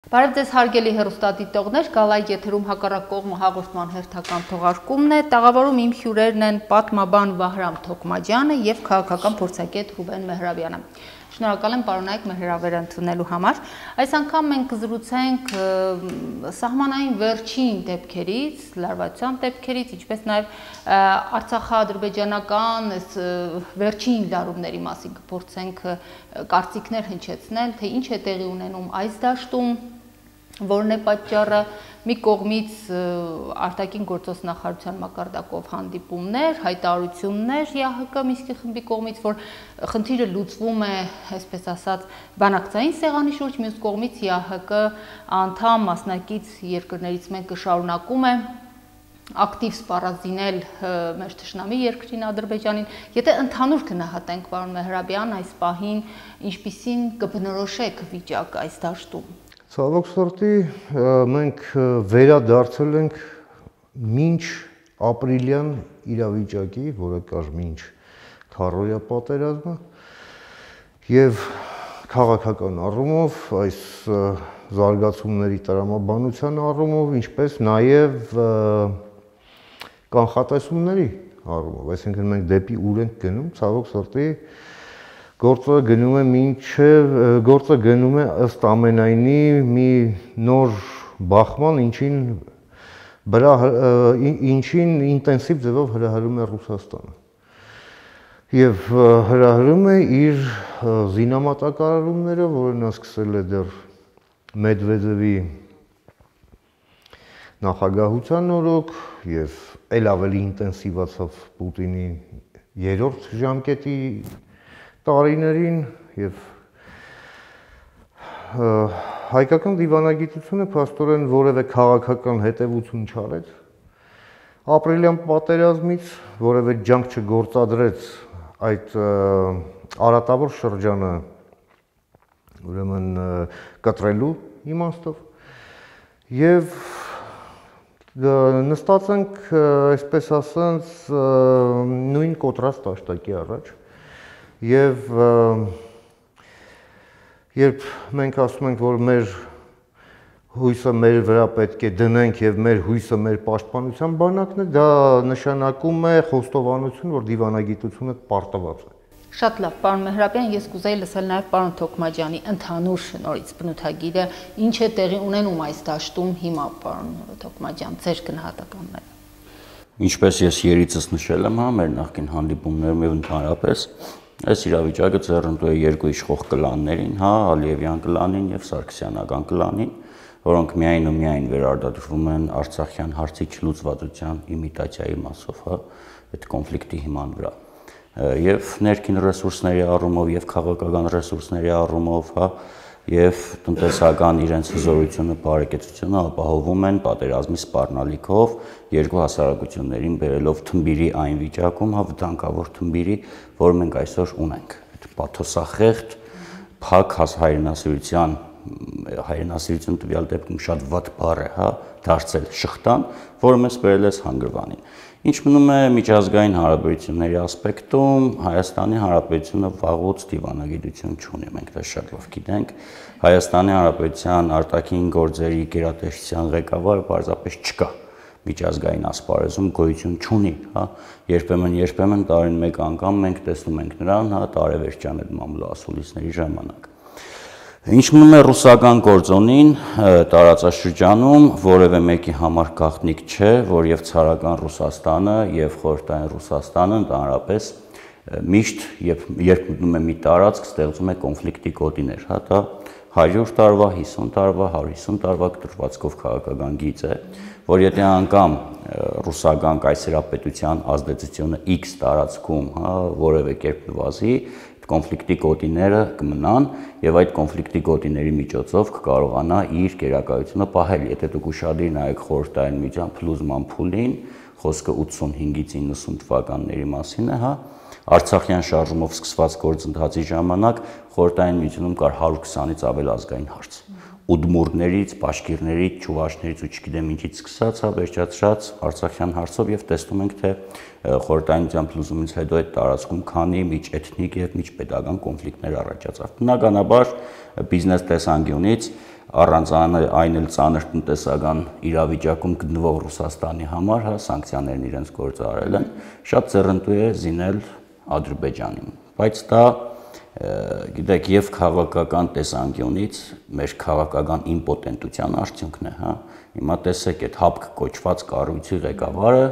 Բարև ձեզ հարգելի հեռուստադիտողներ, գալայի եթերում հակառակ կողմը հաղորդման հերթական թողարկումն է, տաղավարում իմ հյուրերն են պատմաբան Վահրամ Թոքմաջյանը և քաղաքական փորձագետ Ռուբեն Մեհրաբյանը։ Շնորհակալ եմ պարոնայք մեր հրավերը ընդունելու համար։ Այս անգամ մենք կզրուցենք սահմանային վերջին դեպքերից, լարվածության դեպքերից, ինչպես նաև արցախա-ադրբեջանական վերջին լարումների մասին կփորձենք կարծիքներ հնչեցնել, թե ինչ է տեղի ունենում այս դաշտում, որն է պատճառը, մի կողմից արտաքին գործոս նախարարության մակարդակով հանդիպումներ, հայտարարություններ ՀՀԿ Մինսկի խմբի կողմից, որ խնդիրը լուծվում է, այսպես ասած, բանակցային սեղանի շուրջ, մյուս կողմից ՀՀԿ անդամ մասնակից երկրներից մեկը շարունակում է ակտիվ սպառազինել մեր թշնամի երկրին Ադրբեջանին։ Եթե ընդհանուր գնահատենք, պարոն Մեհրաբյան, այս պահին ինչպիսին կբնորոշեք վիճակը այս դաշտում։ Ցավոք սրտի մենք վերադարձել ենք մինչ ապրիլյան իրավիճակի, որը կար մինչ քարոզիա պատերազմը, եւ քաղաքական առումով, այս զարգացումների տրամաբանության առումով, ինչպես նաեւ կանխատեսումների առումով, այսինքն մենք դեպի ուր ենք գնում, ցավոք սրտի գործը գնում է ըստ ամենայնի մի նոր բախման, ինչին ինտենսիվ ձևով հրահրում է Ռուսաստանը։ Եվ հրահրում է իր զինամատակարարումները, որը նա սկսել է դեռ Մեդվեդևի նախագահության օրոք եւ ել ավելի ինտենսիվացավ Պուտինի երրորդ ժամկետի տարիներին եւ հայկական դիվանագիտությունը փաստորեն որևէ քաղաքական հետևություն չարեց ապրիլյան պատերազմից, որևէ ջանք չգործադրեց այդ արատավոր շրջանը ուրեմն կտրելու իմաստով եւ նստած ենք, այսպես ասած, նույն կոտրած տաշտակի առաջ եւ երբ մենք ասում ենք, որ մեր հույսը մեր վրա պետք է դնենք եւ մեր հույսը մեր պաշտպանության բանակն է, դա նշանակում է խոստովանություն, որ դիվանագիտությունը պարտված է։ Շատ լավ, պարոն Մեհրաբյան, ես կուզեի լսել նաև պարոն Թոքմաջյանի ընդհանուր շնորհից բնութագիրը, ինչ է տեղի ունենում այս դաշտում հիմա, պարոն Թոքմաջյան, ձեր գնահատականները։ Ինչպես ես երիցս նշել եմ, մեր նախկին հանդիպումներում եւ ընդհանրապես այս իրավիճակը ձեռնտու է երկու իշխող կլաններին, Ալիևյան կլանին եւ Սարգսյանական կլանին, որոնք միայն ու միայն վերարտադրվում են Արցախյան հարցի չլուծվածության իմիտացիայի մասով, այդ կոնֆլիկտի հիման վրա։ Եվ ներքին ռեսուրսների առումով եւ քաղաքական ռեսուրսների առումով, եւ տնտեսական իրենց հզորությունը, բարեկեցությունը ապահովում են պատերազմի սպառնալիքով երկու հասարակություններին բերելով թմբիրի այն վիճակում, վտանգավոր թմբիրի, որ մենք այսօր ունենք։ Այդ պաթոսախեղտ, փակ հայրենասիրություն տվյալ դեպքում շատ վատ բառ է, դարձել շղթան, որը մեզ բերել է հանգրվանին։ Ինչ մնում է միջազգային հարաբերությունների ասպեկտում, Հայաստանի Հանրապետությունը վաղուց դիվանագիտություն չունի, մենք դա շատ լավ գիտենք։ Հայաստանի Հանրապետության արտաքին գործերի գերատեսչության ղեկավարը պարզապես չկա, միջազգային ասպարեզում գոյություն չունի, երբեմն տարին մեկ անգամ մենք տեսնում ենք նրան, տարեվերջան այդ մամուլոասուլիսների ժամանակ։ Ինչ մնում է ռուսական գործոնին տարածաշրջանում, որևէ մեկի համար գաղտնիք չէ, որ եւ ցարական Ռուսաստանը եւ խորհրդային Ռուսաստանը ընդհանրապես միշտ երբ մտնում է մի տարածք, ստեղծում է կոնֆլիկտի գոտիներ, դա 100 տարվա, 50 տարվա, 150 տարվա կտրվածքով քաղաքական գիծ է, որ եթե անգամ ռուսական կայսերապետության ազդեցությունը X տարածքում, որևէ կերպ նվազի, կոնֆլիկտի գոտիները կմնան եւ այդ կոնֆլիկտի գոտիների միջոցով կկարողանա իր գերակայությունը պահել։ Եթե դուք ուշադիր նայեք խորհրդային միջան փլուզման փուլին, խոսքը 85-ից 90 թվականների մասին է, Արցախյան շարժումով սկսված գործընթացի ժամանակ խորհրդային միջանում կար 120-ից ավել ազգային հարց։ Ուդմուրներից, բաշկիրներից, ճուվաշներից ու չգիտեմ ինչից սկսած, վերջացրած Արցախյան հարցով եւ տեսնում ենք, թե խորհրդային միջան փլուզումից հետո այդ տարածքում քանի միջէթնիկ եւ միջպետական կոնֆլիկտներ առաջացավ։ Բնականաբար բիզնես տեսանկյունից առանց այն էլ ծանր տնտեսական իրավիճակում գտնվող Ռուսաստանի համար, հա, սանկցիաներն իրենց գործարել են, շատ ձեռնտու է զինել Ադրբեջանին, բայց դա գիտեք, եւ քաղաքական տեսանկյունից մեր քաղաքական իմպոտենտության արդյունքն է, հա։ Հիմա տեսեք, այդ ՀԱՊԿ կոչված կառույցի ղեկավարը,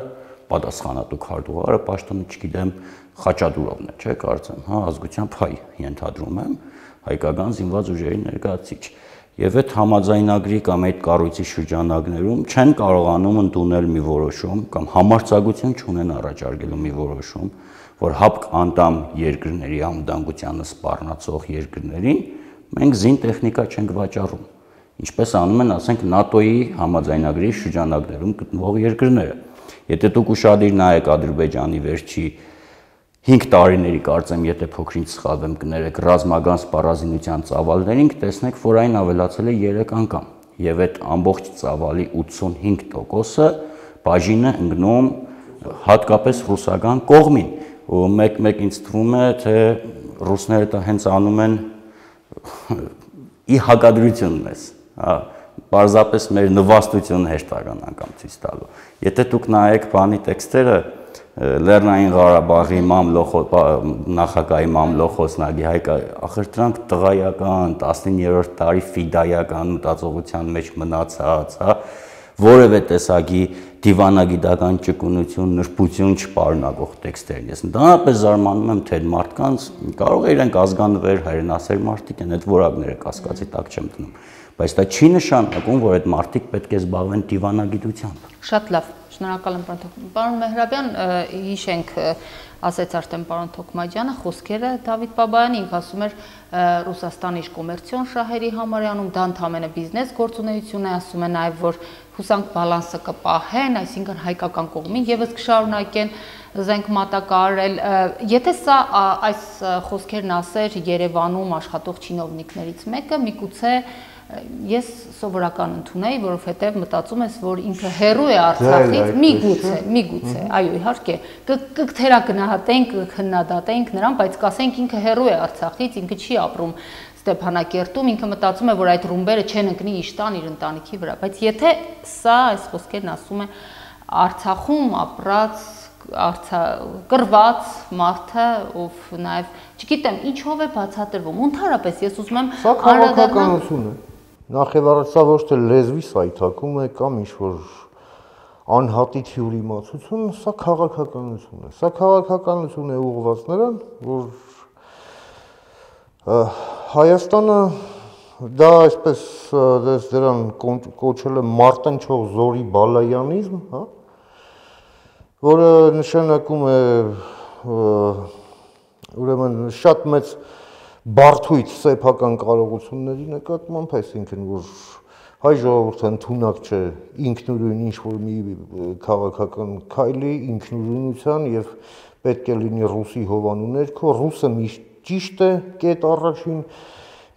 պատասխանատու քարտուղարը, պաշտոնը չգիտեմ, Խաչատուրովն է, չէ՞, կարծեմ, հա, ազգությամբ հայ ենթադրում եմ, հայկական զինված ուժերի ներկայացուցիչ։ Եվ այդ համաձայնագրի կամ այդ կառույցի շրջանակներում չեն կարողանում ընդունել մի որոշում կամ համարձակություն չունեն առաջարկելու մի որոշում, որ ՀԱՊԿ անդամ երկրների անվտանգությանը սպառնացող երկրներին մենք զին տեխնիկա չենք վաճառում, ինչպես անում են, ասենք, ՆԱՏՕ-ի համաձայնագրի շրջանակներում գտնվող երկրները։ Եթե դուք ուշադիր նայեք Ադրբեջանի վերջի 5 տարիների, կարծեմ, եթե փոքրինչ սխալվեմ, կներեք ռազմական սպառազինության ծավալներին, կտեսնեք, որ այն ավելացել է 3 անգամ, եւ այդ ամբողջ ծավալի 85%-ը բաժին է ընկնում հատկապես ռուսական կողմին, ու մեկ ինձ թվում է, թե ռուսները դա հենց անում են ի հակադրություն մեզ, հա, պարզապես մեր նվաստությունը հեշտական անգամ ցույց տալու։ Եթե դուք նայեք բանի տեքստերը, Լեռնային Ղարաբաղի նախագահի մամլոխոսնագի հայկա, ախր դրանք տղայական 19-րդ դարի ֆիդայական մտածողության մեջ մնացած, հա, որևէ տեսակի դիվանագիտական ճկունություն, նրբություն չպարունակող տեքստերն։ Ես ընդհանրապես զարմանում եմ, թե այդ մարդկանց կարող է իրենք ազգանվեր, հայրենասեր մարդիկ են, այդ որակները կասկածի տակ չեմ դնում, բայց դա չի նշանակում, որ այդ մարդիկ պետք է զբաղվեն դիվանագիտությամբ։ Շատ լավ, շնորհակալ եմ պարոն Մեհրաբյան, հիշենք, ասեց արդեն պարոն Թոքմաջյանը, խոսքերը Դավիթ Բաբայանի, ինքը ասում էր Ռուսաստանի կոմերցիոն շահերի համարյանում, դա ընդհանրապես բիզնես գործունեություն է, ասում է նաև, որ հուսանք բալանսը կպահեն, այսինքն հայկական կողմին եւս կշարունակեն զենք մատակարարել։ Եթե սա այս խոսքերն ասեր Երևանում աշխատող չինովնիկներից մեկը, միգուցե ես սովորական ընդունեի, որովհետև մտածում ես, որ ինքը հերու է Արցախից, միգուցե, այո, իհարկե, կթերագնահատենք, կքննադատենք նրան, բայց կասենք ինքը հերու է Արցախից, ինքը չի ապրում Ստեփանակերտում, ինքը մտածում է, որ այդ ռումբերը չեն ընկնի իշտան իր ընտանիքի վրա, բայց եթե սա այս խոսքերն ասում է Արցախում ապրած կրված մարդը, ով նաև, չգիտեմ, ինչով է բացատրվում, ընդհանրապես ես ուզում եմ սա քաղաքականություն է։ Նախ եւ առաջ սա ոչ թե լեզվի սայթակում է կամ ինչ-որ անհատի թյուրիմացություն, սա քաղաքականություն է։ Սա քաղաքականություն է ուղղված նրան, որ Հայաստանը դա այսպես դրան կոչել է մարտնչող զորի բալայանիզմ, հա, որը նշանակում է ուրեմն շատ մեծ բարդույթ սեփական կարողությունների նկատմամբ, այսինքն որ հայ ժողովուրդը ընդունակ չէ ինքնուրույն ինչ-որ մի քաղաքական քայլի ինքնուրույնության եւ պետք է լինի ռուսի հովանու ներքո, ռուսը միշտ ճիշտ է կետ առաջին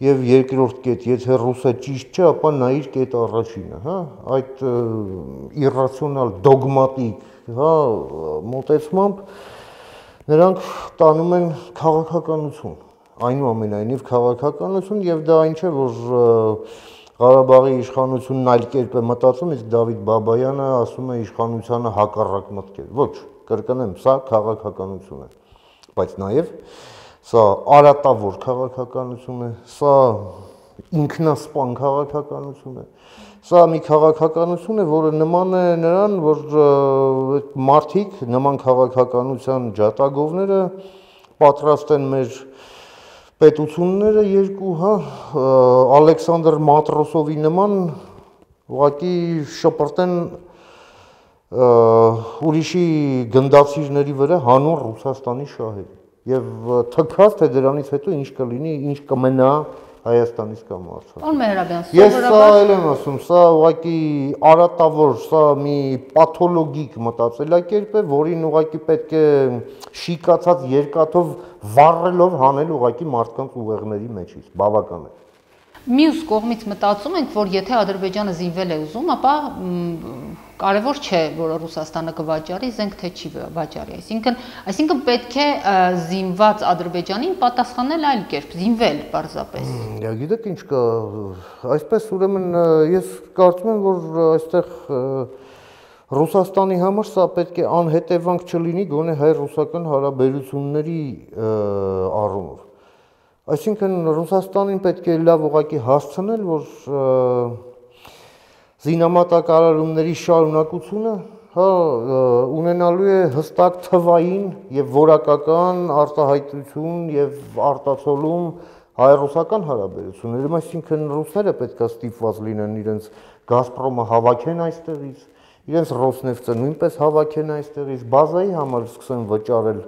եւ երկրորդ կետ, եթե ռուսը ճիշտ չէ, ապա նա իր կետ առաջինը, հա, այդ իռացիոնալ դոգմատիկ, հա, մոտեցմամբ նրանք տանում են քաղաքականություն, այնուամենայնիվ քաղաքականություն եւ դա այն չէ, որ Ղարաբաղի իշխանությունն այլ կերպ է մտածում, իսկ Դավիթ Բաբայանը ասում է իշխանությանը հակառակ մտքեր։ Ոչ, կրկնեմ, սա քաղաքականություն է, բայց նաեւ սա արատավոր քաղաքականություն է, սա ինքնասպան քաղաքականություն է, սա մի քաղաքականություն է, որը նման է նրան, որ այդ մարդիկ, նման քաղաքականության ջատագովները պատրաստ են մեր պետությունները երկու, հա, Ալեքսանդր Մատրոսովի նման ուղղակի շպրտեն ուրիշի գնդացիրների վրա հանուն Ռուսաստանի շահերի եւ թքած թե դրանից հետո ինչ կլինի, ինչ կմնա Հայաստանից կամ Արցախից։ Պարոն Մեհրաբյան, ես սա եմ ասում, սա ուղղակի արատավոր, սա մի պաթոլոգիկ մտածելակերպ է, որին ուղղակի պետք է շիկացած երկաթով վառելով հանել ուղղակի մարդկանց ուղեղների մեջից, բավական է։ Մյուս կողմից մտածում ենք, որ եթե Ադրբեջանը զինվել է ուզում, ապա կարևոր չէ, որ Ռուսաստանը կվաճառի զենք, թե չի վաճառի։ Այսինքն պետք է զինված Ադրբեջանին պատասխանել այլ կերպ, զինվել պարզապես։ Գիտեք ինչ կա, այսպես ուրեմն ես կարծում եմ, որ այստեղ Ռուսաստանի համար սա պետք է անհետևանք չլինի գոնե հայ-ռուսական հարաբերությունների առումով։ Այսինքն Ռուսաստանին պետք է լավ ուղղակի հասցնել, որ զինամատակարարումների շարունակությունը ունենալու է հստակ թվային եւ որակական արտահայտություն եւ արտացոլում հայ-ռուսական հարաբերություններում, այսինքն ռուսները պետք է ստիպված լինեն իրենց Գազպրոմը հավաքեն այստեղից, իրենց Ռոսնեֆտը նույնպես հավաքեն այստեղից, բազայի համար սկսեն վճարել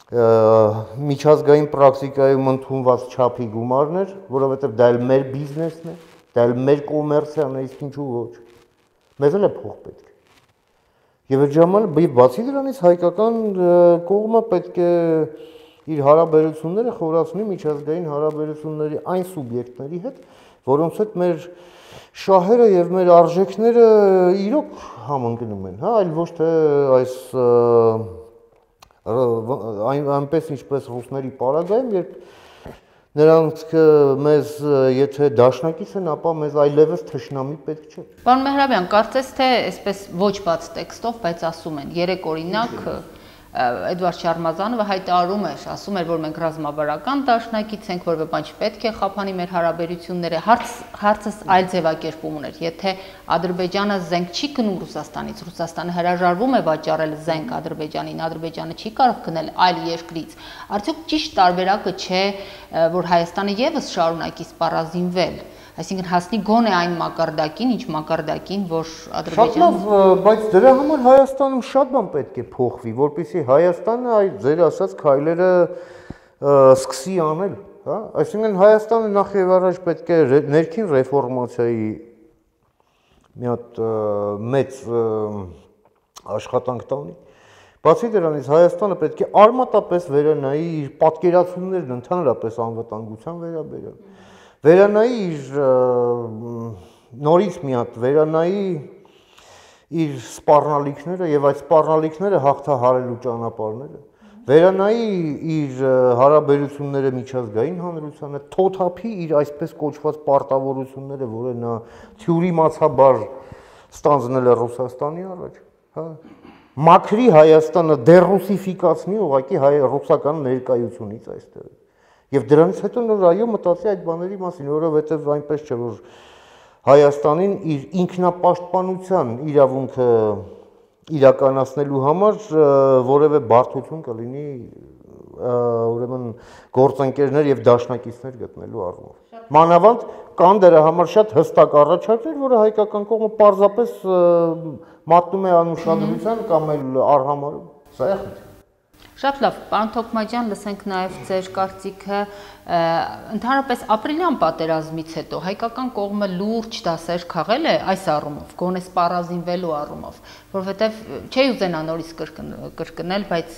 միջազգային պրակտիկայում ընդունված չափի գումարներ, որովհետև դա էլ մեր բիզնեսն է, դա էլ մեր կոմերցիան է, իսկ ինչու ոչ։ Մեզ էլ է փող պետք։ Եվ այդ ժամանակ բացի դրանից հայկական կողմը պետք է իր հարաբերությունները խորացնի միջազգային հարաբերությունների այն սուբյեկտների հետ, որոնց հետ մեր շահերը եւ մեր արժեքները իրոք համընկնում են, այլ ոչ թե այս այնպես ինչպես ռուսների պարագայում, երբ նրանք մեզ եթե դաշնակից են, ապա մեզ այլևս թշնամի պետք չէ։ Պարոն Մեհրաբյան, կարծես թե այսպես ոչ բաց տեքստով, բայց ասում են, երեք օրինակ Էդվարդ Շարմազանովը հայտարարում էր, ասում էր, որ մենք ռազմավարական դաշնակից ենք, որովհետև բան չպետք է խափանի մեր հարաբերությունները, հարցս այլ ձևակերպում ուներ, եթե Ադրբեջանը զենք չի գնում Ռուսաստանից, Ռուսաստանը հրաժարվում է վաճառել զենք Ադրբեջանին, Ադրբեջանը չի կարող գնել այլ երկրից, արդյոք ճիշտ տարբերակը չէ, որ Հայաստանը եւս շարունակի սպառազինվել, այսինքն հասնի գոնե այն մակարդակին, ինչ մակարդակին, որ Ադրբեջանը։ Շատ լավ, բայց դրա համար Հայաստանում շատ բան պետք է փոխվի, որպեսզի Հայաստանը այդ ձեր ասած քայլերը սկսի անել, հա? Այսինքն Հայաստանը նախ եւ առաջ պետք է ներքին ռեֆորմացիայի մի հատ մեծ աշխատանք տանի։ Բացի դրանից Հայաստանը պետք է արմատապես վերանայի իր պատկերացումներն ընդհանրապես անվտանգության վերաբերյալ։ Վերանայի իր նորից մի հատ վերանայի իր սպառնալիքները եւ այդ սպառնալիքները հաղթահարելու ճանապարհները, վերանայի իր հարաբերությունները միջազգային հանրությանը, թոթափի իր այսպես կոչված պարտավորությունները, որը նա թյուրիմացաբար ստանձնել է Ռուսաստանի առաջ, հա, մաքրի Հայաստանը դերուսիֆիկացնի ուղղակի ռուսական ներկայությունից այստեղ։ Եվ դրանից հետո նոր այո մտածի այդ բաների մասին, որովհետև այնպես չէ, որ Հայաստանին իր ինքնապաշտպանության իրավունքը իրականացնելու համար որևէ բարդություն կլինի ուրեմն գործընկերներ եւ դաշնակիցներ գտնելու առումով։ Մանավանդ կան դրա համար շատ հստակ առաջարկներ, որը հայկական կողմը պարզապես մատնում է անուշադրության կամ էլ արհամարում։ Սա է խնդիրը։ Շատ լավ, պարոն Թոքմաջյան, լսենք նաև ձեր կարծիքը, ընդհանրապես ապրիլյան պատերազմից հետո հայկական կողմը լուրջ դասեր քաղել է այս առումով, գոնե սպառազինվելու առումով, որովհետև չի ուզենա նորից կրկնել, բայց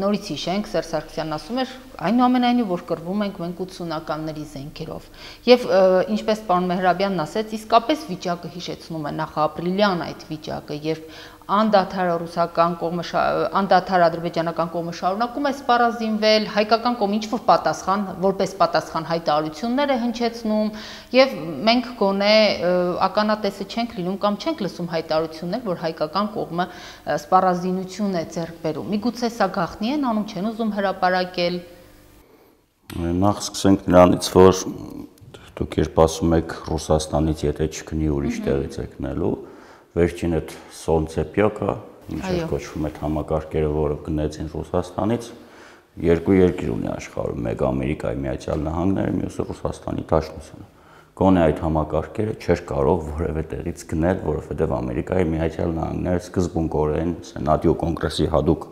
նորից հիշենք, Սերժ Սարգսյանն ասում էր, այնուամենայնիվ որ կռվում ենք մենք 80-ականների զենքերով։ Եվ ինչպես պարոն Մեհրաբյանն ասեց, իսկապես վիճակը հիշեցնում է նախապրիլյան այդ վիճակը, երբ անդադար ռուսական կողմը, անդադար ադրբեջանական կողմը շարունակում է սպառազինվել, հայկական կողմը ինչ-որ պատասխան, որպես պատասխան հայտարարություններ է հնչեցնում, եւ մենք գոնե ականատեսը չենք լինում կամ չենք լսում հայտարարություններ, որ հայկական կողմը սպառազինություն է ձեռք բերում։ Միգուցե սա գաղտնի են անում, չեն ուզում հրապարակել։ Նախ սկսենք նրանից, որ դուք երբ ասում եք Ռուսաստանից եթե չգնի ուրիշ տեղից է գնելու, վերջին այդ Սոնցեպյոկը, ինչ կոչվում է համակարգերը, որը գնեցին Ռուսաստանից, երկու երկիր ունի աշխարհում, մեկը Ամերիկայի Միացյալ Նահանգները, մյուսը Ռուսաստանի Դաշնությունը։ Գոնե այդ համակարգերը չէր կարող որևէ տեղից գնել, որովհետև Ամերիկայի Միացյալ Նահանգները սկզբունքորեն Սենատի ու Կոնգրեսի հadoop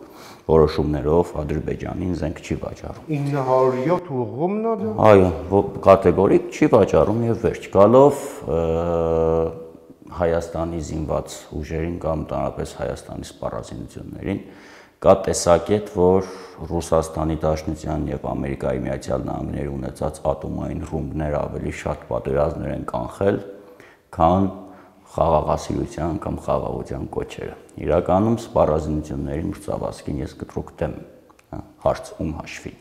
որոշումներով Ադրբեջանին զենք չի վաճառում։ 907 ուղղումն է դա։ Այո, կատեգորիկ չի վաճառում եւ վերջ գալով Հայաստանի զինված ուժերին կամ տանրապես Հայաստանի սպառազինություններին կա տեսակետ, որ Ռուսաստանի Դաշնության եւ Ամերիկայի Միացյալ Նահանգների ունեցած ատոմային ռումբները ավելի շատ պատերազմներ են կանխել, քան խաղաղասիրության կամ խաղաղության կոչերը։ Իրականում սպառազինությունների մրցավազքին ես կտրուկ դեմ եմ, հարց ում հաշվին,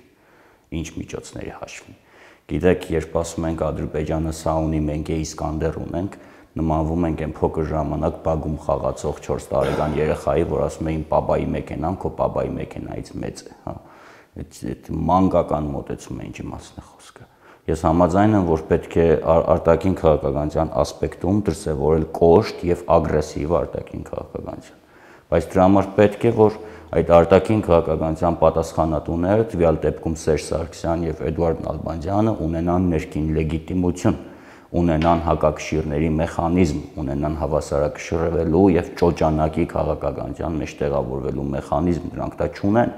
ինչ միջոցների հաշվին։ Գիտեք, երբ ասում ենք Ադրբեջանը սա ունի, մենք է Իսկանդեր ունենք, նմանվում ենք այն փոքր ժամանակ բագում խաղացող 4 տարեկան երեխայի, որ ասում է իմ պապայի մեքենան քո պապայի մեքենայից մեծ է, հա։ Այդ մանկական մոտեցում է, ինչի մասն է խոսքը։ Ես համաձայն եմ, որ պետք է արտաքին քաղաքականության ասպեկտում դրսևորել կոշտ եւ ագրեսիվ արտաքին քաղաքականություն։ Բայց դրա համար պետք է, որ այդ արտաքին քաղաքականության պատասխանատուները, տվյալ դեպքում Սերժ Սարգսյան եւ Էդուարդ Նալբանդյանը, ունենան ներքին լեգիտիմություն, ունենան հակակշիռների մեխանիզմ, ունենան հավասարակշռվելու եւ ճոճանակի քաղաքականության մեջ տեղավորվելու մեխանիզմ, դրանք դա չունեն,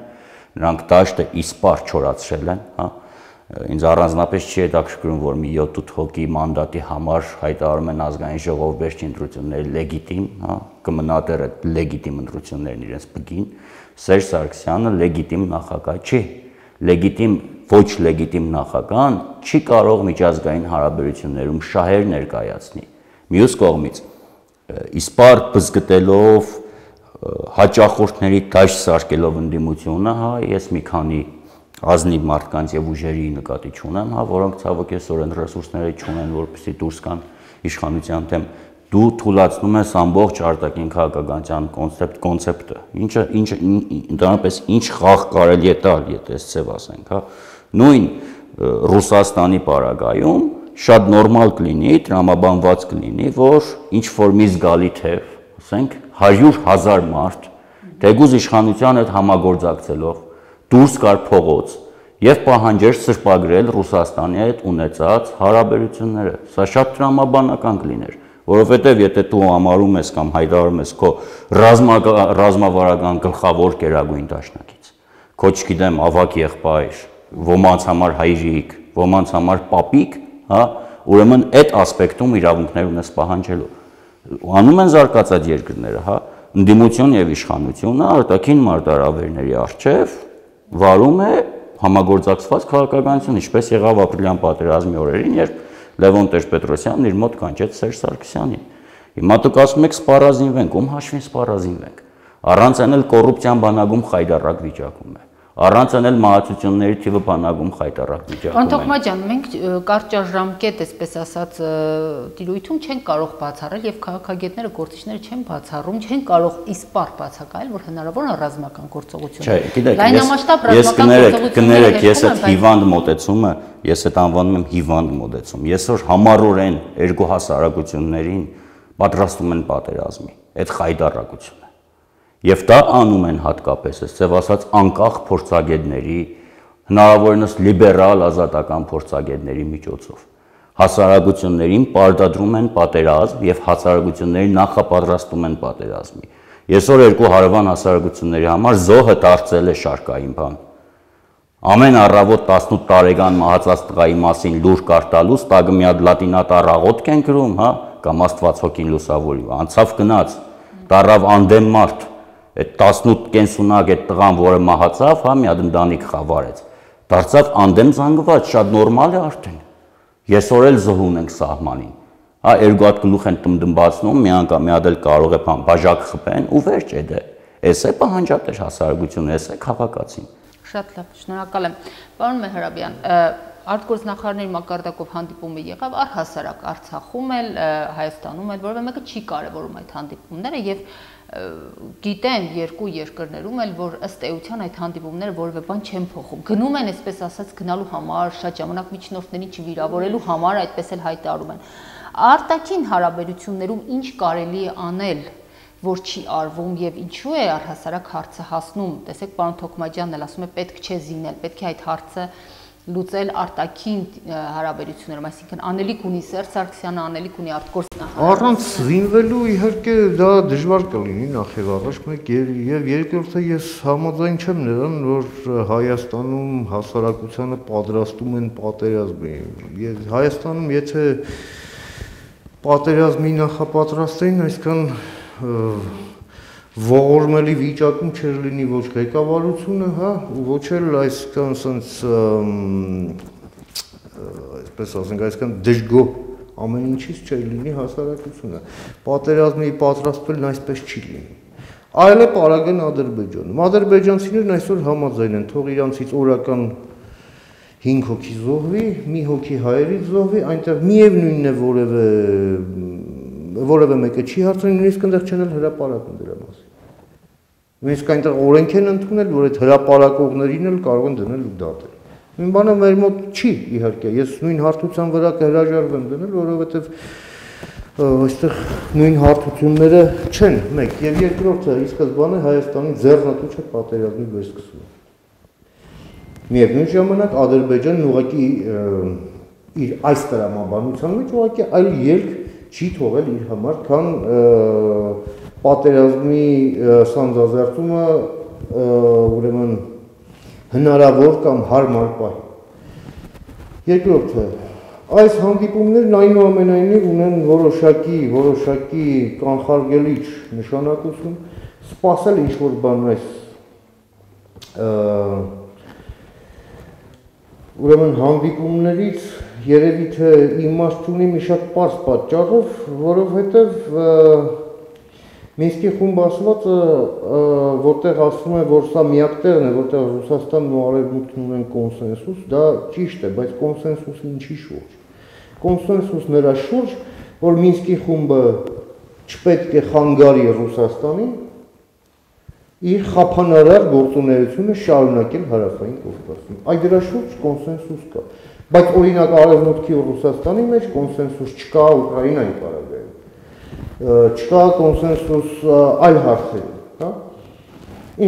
նրանք դաշտը իսպար չորացրել են, հա։ Ինձ առանձնապես չի հետաքրքրում, որ մի 7-8 հոգի մանդատի համար հայտարարում են ազգային ժողով վերջին ընտրությունների լեգիտիմ, հա, կմնա դեռ այդ լեգիտիմ ընտրություններն իրենց բգին, Սերժ Սարգսյանը լեգիտիմ նախագահ չի, ոչ լեգիտիմ նախագահան չի կարող միջազգային հարաբերություններում շահեր ներկայացնի։ Մյուս կողմից, իսպար բզգտելով, հաճախորդների դաշտ սարքելով ընդդիմությունը, հա, ես մի քանի ազնիվ մարդկանց եւ ուժերի նկատի չունեմ, հա, որոնք ցավոք այսօր այն ռեսուրսները չունեն, որպեսզի դուրս գան իշխանության դեմ։ Դու թույլատնում ես ամբողջ արտաքին քաղաքականության կոնցեպտը, ինչը ընդհանրապես ինչ խաղ կարելի է տալ, եթե այսպես ասենք, հա։ Նույն Ռուսաստանի պարագայում շատ նորմալ կլինի, տրամաբանված կլինի, որ ինչ որ մի զգալի թեւ, ասենք 100,000 մարդ, թեկուզ իշխանության հետ համագործակցելով դուրս գար փողոց եւ պահանջեր սրբագրել Ռուսաստանի հետ ունեցած հարաբերությունները։ Սա շատ տրամաբանական կլիներ, որովհետեւ եթե դու համարում ես կամ հայտարարում ես քո ռազմավարական գլխավոր գերագույն դաշնակից, քո չգիտեմ ավակ եղբայր, ոմանց համար հայրիկ, ոմանց համար պապիկ, հա, ուրեմն այդ ասպեկտում իրավունքներ ունես պահանջելու։ Անում են զարգացած երկրները, հա, ընդդիմություն եւ իշխանությունը արտաքին մարտահրավերների առջեւ վարում է համագործակցված քաղաքականություն, ինչպես եղավ ապրիլյան պատերազմի օրերին, երբ Լևոն Տեր-Պետրոսյանն իր մոտ կանչեց Սերժ Սարգսյանին։ Հիմա դուք ասում եք սպառազինվենք, ում հաշվին սպառազինվենք։ Առանց այն էլ կոռուպցիան բանակում խայտառակ վիճակում է։ Առանց այն էլ մահացությունների թիվը բանակում խայտառակ վիճակում է։ Պարոն Թոքմաջյան, մենք կարճաժամկետ, այսպես ասած, տիրույթում չենք կարող բացառել եւ քաղաքագետները, գործիչները չեն բացառում, չեն կարող իսպար բացակայել, որ հնարավոր է ռազմական գործողություն։ Չէ, գիտեք, ես այդ հիվանդ մոտեցումը, ես այդ անվանում եմ հիվանդ մոտեցում։ Ես որ համառորեն երկու հասարակություններին պատրաստում են պատերազմի, այդ խայտառակությունը։ Եվ դա անում են հատկապես, այսպես ասած, անկախ փորձագետների, հնարավորինս լիբերալ ազատական փորձագետների միջոցով։ Հասարակություններին պարտադրում են պատերազմ եւ հասարակություններին նախապատրաստում են պատերազմի։ Այսօր երկու հարևան հասարակությունների համար զոհը դարձել է շարքային բան։ Ամեն առավոտ 18 տարեկան մահացած տղայի մասին լուր կարտալուց տագը մի հատ լատինատար աղոթք են գրում, հա, կամ Աստված հոգին լուսավորի, անցավ գնաց, դարավ անդեմ մարդ, այդ 18 կենսունակ այդ տղան, որը մահացավ, հա, մի հատ ընտանիք խավարեց, դարձավ անդեմ զանգված, շատ նորմալ է արդեն։ Այսօր էլ զոհում ենք սահմանին, հա, երկու հատ գլուխ են տմդմբացնում, մի անգամ մի հատ էլ կարող է բաժակ խփեն ու վերջ է դա։ Էս է պահանջատեր հասարակությունը, էս է քաղաքացին։ Շատ լավ, շնորհակալ եմ։ Պարոն Մեհրաբյան, արտգործնախարարների մակարդակով հանդիպումը եղավ առհասարակ Արցախում էլ, Հայաստանում էլ, որովհետեւ մեկը չի կարևորում այդ հանդիպումները եւ գիտեն երկու երկրներում էլ, որ ըստ էության այդ հանդիպումները որևէ բան չեն փոխում։ Գնում են, այսպես ասած, գնալու համար, շատ ժամանակ միջնորդներին չվիրավորելու համար, այդպես էլ հայտարարում են։ Արտաքին հարաբերություններում ինչ կարելի է անել, որ չի արվում եւ ինչու է առհասարակ հարցը հասնում։ Տեսեք, պարոն Թոքմաջյանն էլ ասում է պետք չէ զինել, պետք է այդ հարցը լուծել արտաքին հարաբերություններում, այսինքն անելիք ունի Սերժ Սարգսյանը, անելիք ունի արտգործնախարարը։ Առանց զինվելու իհարկե դա դժվար կլինի նախ եւ առաջ, մեկ եւ երկրորդը ես համաձայն չեմ նրան, որ Հայաստանում հասարակությանը պատրաստում են պատերազմի։ Հայաստանում եթե պատերազմի նախապատրաստեին, այսքան ողորմելի վիճակում չէր լինի ոչ ղեկավարությունը, հա, ու ոչ էլ այսքան sense այսպես ասենք, այսքան դժգոհ ամեն ինչից չէր լինի հասարակությունը։ Պատերազմի պատրաստվելն այսպես չի լինի։ Այլ է պարագեն Ադրբեջանում։ Ադրբեջանցիներն այսօր համաձայն են, թող իրանցից օրական 5 հոգի զոհվի, մի հոգի հայերից զոհվի, այնտեղ միևնույնն է որևէ մեկը չի հարցնում, նույնիսկ այնտեղ չեն հրապարակում դրա մասին։ Նույնիսկ այնտեղ օրենք են ընդունել, որ այդ հրապարակողներին էլ կարող են դնել ու դատել։ Նույն բանը մեր մոտ չի իհարկե, ես նույն հարթության վրա կհրաժարվեմ դնել, որովհետև այստեղ նույն հարթությունները չեն, մեկ, եւ երկրորդը ի սկզբանե Հայաստանի ձեռնտուչը պատերազմի վերսկսում։ Միևնույն ժամանակ Ադրբեջանն ուղղակի իր այս տրամաբանության մեջ ուղղակի այլ ելք չի թողել իր համար, քան պատերազմի սանձազերծումը ուրեմն հնարավոր կամ հարմար պահի։ Երկրորդը, այս հանդիպումներն այնուամենայնիվ ունեն որոշակի կանխարգելիչ նշանակություն, սպասել ինչ-որ բան այս ուրեմն հանդիպումներից երևի թե իմաստ ունի մի շատ պարզ պատճառով, որովհետև Մինսկի խումբ ասվածը, որտեղ ասում է, որ սա միակ տեղն է, որտեղ Ռուսաստանն ու Արևմուտքն ունեն կոնսենսուս, դա ճիշտ է, բայց կոնսենսուսը ինչի շուրջ։ Կոնսենսուս նրա շուրջ, որ Մինսկի խումբը չպետք է խանգարի Ռուսաստանին իր խափանարար գործունեությունը շարունակել Հարավային Կովկասում։ Այդ դրա շուրջ կոնսենսուս կա, բայց օրինակ Արևմուտքի ու Ռուսաստանի մեջ կոնսենսուս չկա Ուկրաինայի պարագայում։ Չկա կոնսենսուս այլ հարցերում, հա։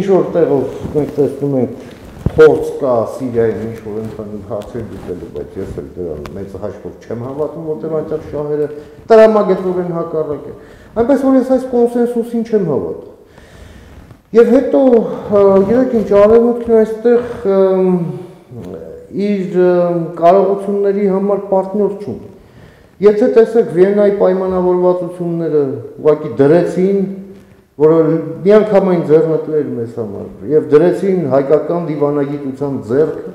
Ինչ որ տեղով մենք տեսնում ենք փորձ կա Սիրիայում ինչ որ ընդհանուր հարցեր դիտելու, բայց ես էլ դրան մեծ հաշվով չեմ հավատում, որտեղ այնտեղ շահերը տրամագետորեն հակառակ է։ Այնպես որ ես այս կոնսենսուսին չեմ հավատում։ Եվ հետո գիտեք ինչ, Արևմուտքն այստեղ իր կարողությունների համար պարտներ չունի։ Եթե տեսեք Վիեննայի պայմանավորվածությունները ուղղակի դրեցին, որը միանգամայն ձեռնտու էր մեզ համար, եւ դրեցին հայկական դիվանագիտության ձեռքը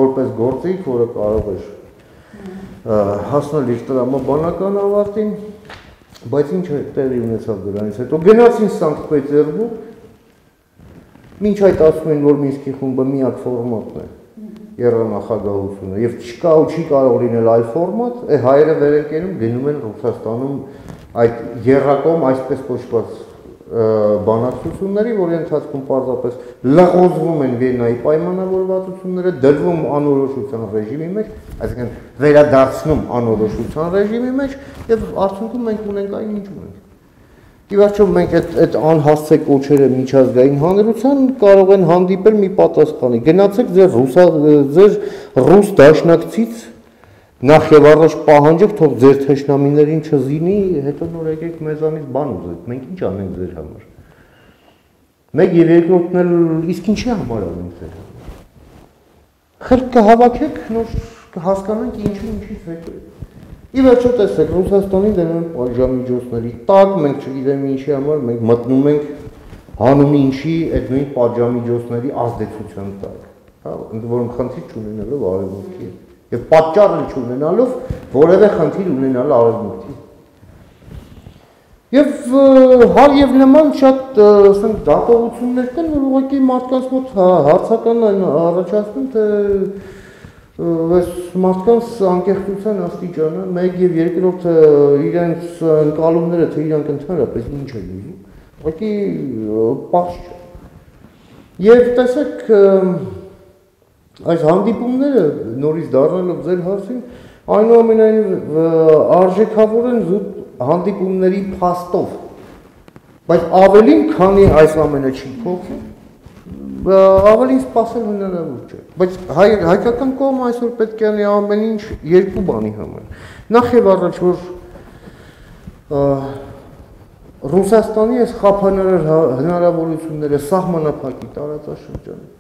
որպես գործիք, որը կարող էր հասնել իր տրամաբանական ավարտին, բայց ինչ տեղի ունեցավ դրանից հետո գնացին Սանկտ Պետերբուրգ, մինչ այդ ասում են, որ Մինսկի խումբը միակ ֆորմատն է Երանախագահությունը եւ չկա ու չի կարող լինել այլ ֆորմատ, հայերը վերեկենում գնում են Ռուսաստանում այդ երրակոմ այսպես կոչված բանակցությունների, որի ընթացքում պարզապես լղոզվում են Վիեննայի պայմանավորվածությունները, դրվում անորոշության ռեժիմի մեջ, այսինքն վերադարձնում անորոշության ռեժիմի մեջ եւ արդյունքում մենք ունենք այն ինչ ունենք։ Ի վերջո մենք այդ անհասցե կոչերը միջազգային հանրության կարող են հանդիպել մի պատասխանի։ Գնացեք ձեր ռուս դաշնակցից նախ եւ առաջ պահանջեք, թող ձեր թշնամիներին չզինի, հետո նոր եկեք մեզանից բան ուզեք։ Մենք ինչ անենք ձեր համար։ Մեկ եւ երկրորդն էլ իսկ ինչի համար անենք ձեր համար։ Խելք կհավաքեք, նոր կհասկանանք ինչից հետո։ Ի վերջո տեսեք, Ռուսաստանի դնում են պատժամիջոցների տակ, մենք չգիտեմ ինչի համար, մենք մտնում ենք հանուն ինչի այդ նույն պատժամիջոցների ազդեցության տակ, հա, ընդ որում խնդիր չունենալով Արևմուտքի եւ պատճառ չունենալով որևէ խնդիր ունենալ Արևմուտքի։ Եվ նման շատ ասենք դատողություններ կան, որ ուղղակի մարդկանց մոտ հարցական են առաջացնում, թե այս մարդկանց անկեղծության աստիճանը, մեկ եւ երկրորդը իրենց ընկալումները, թե իրանք ընդհանրապես ինչ են ուզում, ուղղակի պարզ չէ։ Եվ տեսեք, այս հանդիպումները նորից դառնալով ձեր հարցին, այնուամենայնիվ արժեքավոր են զուտ հանդիպումների փաստով, բայց ավելին, քանի այս ամենը չի փոխվում, ավելին սպասել հնարավոր չէ, բայց հայկական կողմը այսօր պետք է անի ամեն ինչ երկու բանի համար։ Նախ եւ առաջ, որ Ռուսաստանի այս խափանարար հնարավորությունները սահմանափակի տարածաշրջանում,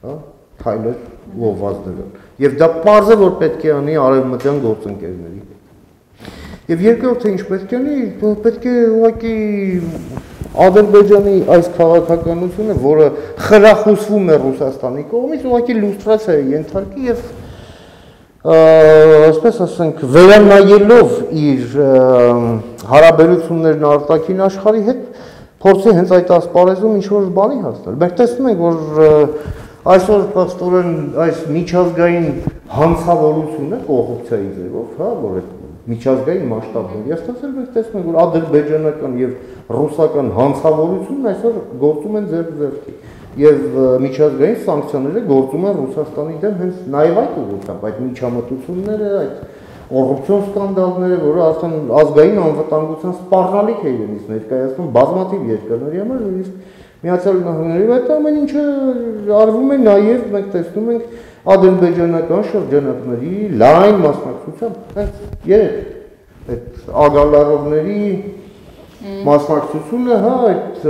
հա, քայլեր ուղղվածներով, եւ դա պարզ է, որ պետք է անի արևմտյան գործընկերների հետ։ Եվ երկրորդը ինչ պետք է անի, պետք է ուղղակի Ադրբեջանի այս քաղաքականությունը, որը խրախուսվում է Ռուսաստանի կողմից, ուղղակի լուստրացիայի ենթարկի եւ Այսպես ասենք, վերանայելով իր հարաբերություններն արտաքին աշխարհի հետ, փորձի հենց այդ ասպարեզում ինչ-որ բանի հասնել։ Մենք տեսնում ենք, որ այսօր փաստորեն այս միջազգային հանցավորությունը կոռուպցիայի ձևով, հա, որ այդ միջազգային մասշտաբների ստացել, մենք տեսնում ենք, որ ադրբեջանական եւ ռուսական հանցավորությունն այսօր գործում են ձեռք-ձեռքի։ Եվ միջազգային սանկցիաները գործում են Ռուսաստանի դեմ հենց նաև այդ ուղղությամբ, այդ միջամտությունները, այդ կոռուպցիոն սկանդալները, որը արդեն ազգային անվտանգության սպառնալիք է իրենից ներկայացնում բազմաթիվ երկրների համար, նույնիսկ Միացյալ Նահանգների հետ ամեն ինչը արվում է նաև մենք տեսնում ենք ադրբեջանական շրջանակների լայն մասնակցությամբ, հենց երեք այդ ագալարովների մասնակցությունը, հա, այդ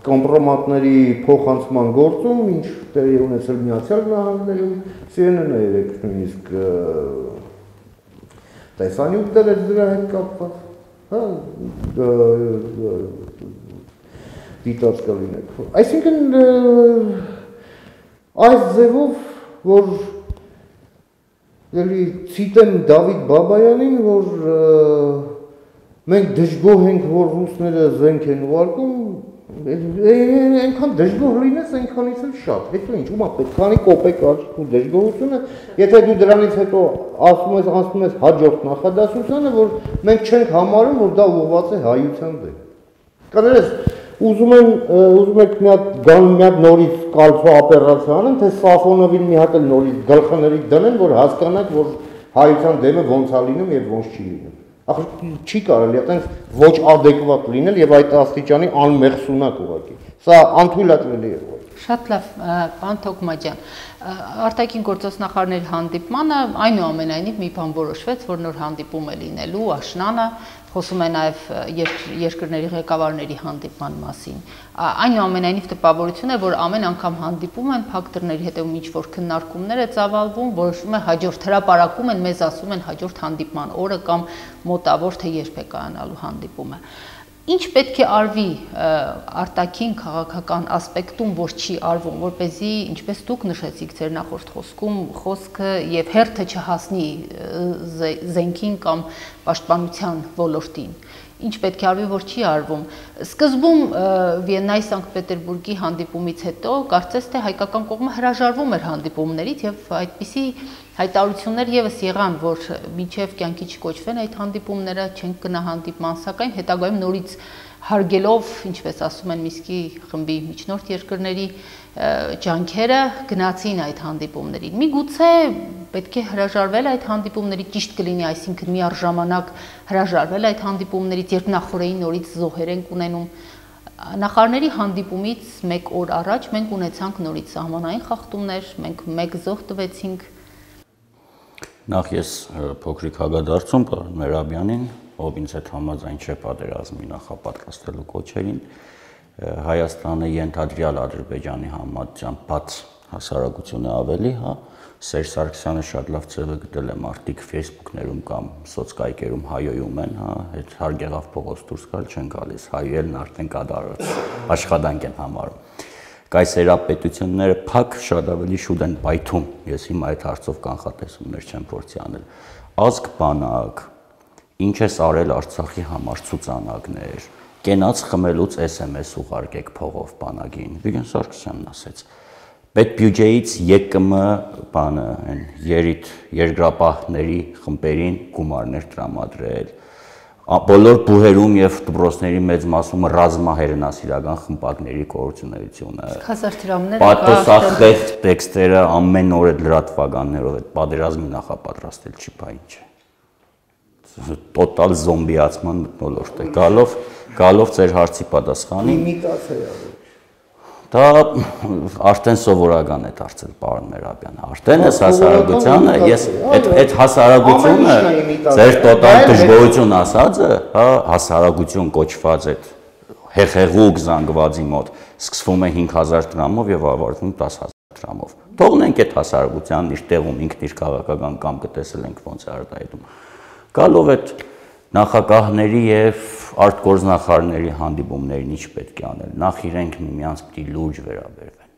կոմպրոմատների փոխանցման գործում, ինչ տեղի ունեցել Միացյալ Նահանգներում, CNN-ը երեք նույնիսկ տեսանյութ դրեց դրա հետ կապված, հա, դիտած կլինեք։ Այսինքն այս ձևով, որ ելի ցիտեմ Դավիթ Բաբայանին, որ մենք դժգոհ ենք, որ ռուսները զենք են ուղարկում, այնքան դժգոհ լինես, այնքանից էլ շատ։ Հետո ինչ, ումա պետք քանի կոպեկ աչքի դժգոհությունը, եթե դու դրանից հետո ասում ես հաջորդ նախադասությանը, որ մենք չենք համարում, որ դա ուղղված է հայության դեմ։ Կներես, ուզում եք մի հատ նորից կալցո օպերացիա անեն, թե Սաֆոնովին մի հատ էլ նորից գլխների դնեն, որ հասկանաք, որ հայության դեմը ոնց է լինում եւ ոնց չի լինում։ Ախր չի կարելի այտենց ոչ adekvat լինել եւ այդ աստիճանի անմեղսունակ ուղղակի։ Սա անթույլատրելի է։ Շատ լավ, պարոն Թոքմաջյան, արտաքին գործոս նախարարների հանդիպմանը այնուամենայնիվ մի բան որոշվեց, որ նոր հանդիպում է լինելու աշնանը, խոսում է նաև երկրների ղեկավարների հանդիպման մասին։ Այնուամենայնիվ տպավորություն է, որ ամեն անգամ հանդիպում են, փակ դռների հետևում ինչ-որ քննարկումներ է ծավալվում, որոշվում է հաջորդ հրապարակում են, մեզ ասում են հաջորդ հանդիպման օրը կամ մոտավոր թե երբ է կայանալու հանդիպումը։ Ինչ պետք է արվի արտաքին քաղաքական ասպեկտում, որ չի արվում, որպեսզի, ինչպես դուք նշեցիք ձեր նախորդ խոսքում, խոսքը եւ հերթը չհասնի զենքին կամ պաշտպանության ոլորտին։ Ինչ պետք է արվի, որ չի արվում։ Սկզբում Վիեննայի Սանկտ Պետերբուրգի հանդիպումից հետո կարծես թե հայկական կողմը հրաժարվում էր հանդիպումներից եւ այդպիսի հայտարարություններ եւս եղան, որ մինչեւ կյանքի չկոչվեն այդ հանդիպումները, չենք գնա հանդիպման, սակայն հետագայում նորից հարգելով, ինչպես ասում են Միսկի խմբի միջնորդ երկրների ջանքերը, գնացին այդ հանդիպումներին։ Միգուցե պետք է հրաժարվել այդ հանդիպումներից, ճիշտ կլինի, այսինքն միառժամանակ հրաժարվել այդ հանդիպումներից, երբ նախորդային նորից զոհեր ենք ունենում։ Նախարարների հանդիպումից մեկ օր առաջ մենք ունեցանք նորից սահմանային խախտումներ, մենք մեկ զոհ տվեցինք։ Նախ ես փոքրիկ հագադարձում պարոն Մերաբյանին, ով ինձ հետ համաձայն չէ պատերազմի նախապատրաստելու կոչերին, Հայաստանը ենթադրյալ Ադրբեջանի համատեղ բաց հասարակություն է ավելի, հա, Սերժ Սարգսյանը շատ լավ ձև է գտել է մարդիկ Facebook-ներում կամ սոցկայքերում հայոյում են, հա, այդ հարկ եղավ փողոց դուրս գալ չեն գալիս, հայելն արդեն կատարած աշխատանք են համարում։ Կայսերապետությունները փակ շատ ավելի շուտ են պայթում, ես հիմա այդ հարցով կանխատեսումներ չեմ փորձի անել։ Ազգ բանակ, ինչ ես արել Արցախի համար ցուցանակներ, կենաց խմելուց SMS ուղարկեք փողով բանակին, Վիգեն Սարգսյանն ասեց։ Պետբյուջեից ԵԿՄ բանը այն երկրապահների խմբերին գումարներ տրամադրել։ Բոլոր բուհերում եւ դպրոցների մեծ մասում ռազմահերնասիրական խմբակների կորցունեությունը։ Պատոսախեղ տեքստերը ամեն օր այդ լրատվականներով այդ պատերազմի նախապատրաստել չի, բա ինչ է։ Տոտալ զոմբիացման մոլորտ է։ Գալով ձեր հարցի պատասխանի։ Իմիտացիա է։ Դա արդեն սովորական է դարձել պարոն Մերաբյան։ Արդեն այս հասարակությանը, ես այդ հասարակությունը ձեր տոտալ դժգոհություն ասածը, հա, հասարակություն կոչված այդ հեղեղուկ զանգվածի մոտ սկսվում է 5000 դրամով եւ ավարտվում 10000 դրամով։ Թողնենք այդ հասարակությանն իր տեղում ինքն իր քաղաքական կամքը տեսել ենք ոնց է արտահայտում։ Գալով այդ նախագահների եւ արտգործնախարարների հանդիպումներին ինչ պետք է անել։ Նախ իրենք միմյանց պիտի լուրջ վերաբերվեն։